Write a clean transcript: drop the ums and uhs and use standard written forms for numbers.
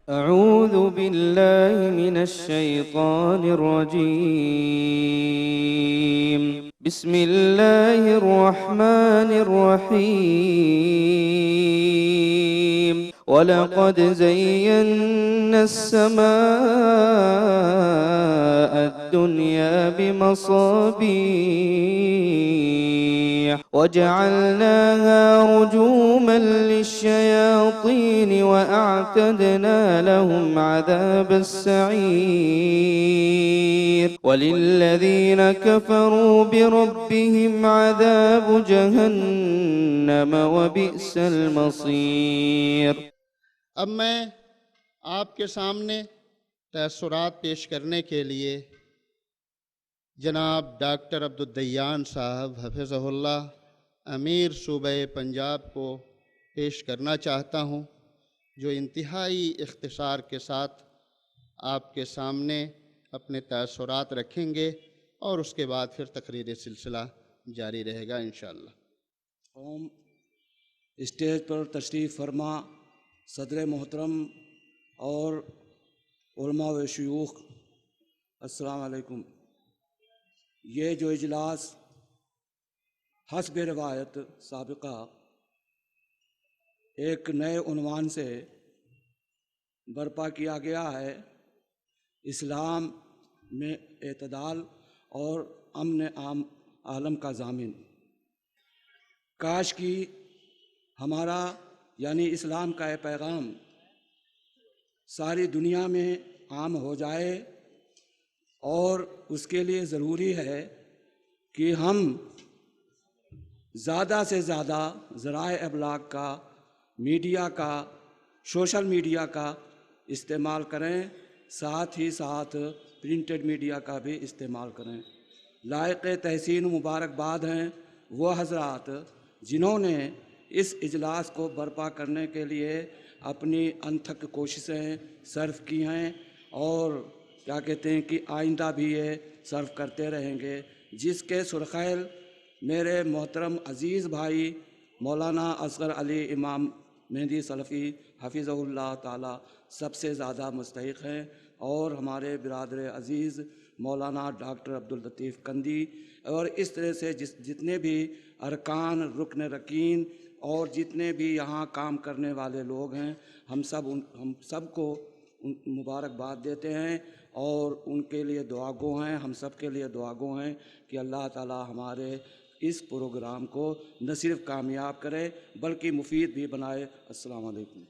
أعوذ بالله من الشيطان الرجيم. بسم الله الرحمن الرحيم. ولقد زينا السماء الدنيا بمصابيح وجعلناها رجوما للشياطين وأعتدنا لهم عذاب السعير. وللذين كفروا بربهم عذاب جهنم وبئس المصير. اب میں آپ کے سامنے تأثرات پیش کرنے کے لیے جناب ڈاکٹر عبدالدیان صاحب حفظہ اللہ امیر صوبہ پنجاب کو پیش کرنا چاہتا ہوں، جو انتہائی اختصار کے ساتھ آپ کے سامنے اپنے تأثرات رکھیں گے اور اس کے بعد پھر تقریر سلسلہ جاری رہے گا انشاءاللہ۔ اسٹیج پر تشریف فرما صدر محترم اور علماء و شیوخ، السلام علیکم۔ یہ جو اجلاس حسب روایت سابقہ ایک نئے عنوان سے برپا کیا گیا ہے، اسلام میں اعتدال اور امن عالم کا ضامن۔ کاش کی ہمارا یعنی اسلام کا یہ پیغام ساری دنیا میں عام ہو جائے، اور اس کے لیے ضروری ہے کہ ہم زیادہ سے زیادہ ذرائع ابلاغ کا، میڈیا کا، سوشل میڈیا کا استعمال کریں، ساتھ ہی ساتھ پرنٹڈ میڈیا کا بھی استعمال کریں۔ لائق تحسین و مبارکباد ہیں وہ حضرات جنہوں نے اس اجلاس کو برپا کرنے کے لیے اپنی انتھک کوششیں صرف کی ہیں، اور کیا کہتے ہیں کہ آئندہ بھی یہ صرف کرتے رہیں گے، جس کے سرخیل میرے محترم عزیز بھائی مولانا اصغر علی امام مہدی سلفی حفظہ اللہ تعالی سب سے زیادہ مستحق ہیں، اور ہمارے برادر عزیز مولانا ڈاکٹر عبداللطیف کندی، اور اس طرح سے جتنے بھی ارکان، رکن رکین اور جتنے بھی یہاں کام کرنے والے لوگ ہیں، ہم سب کو مبارکباد دیتے ہیں اور ان کے لیے دعا گو ہیں، ہم سب کے لیے دعا گو ہیں کہ اللہ تعالی ہمارے اس پروگرام کو نہ صرف کامیاب کرے بلکہ مفید بھی بنائے۔ السلام علیکم۔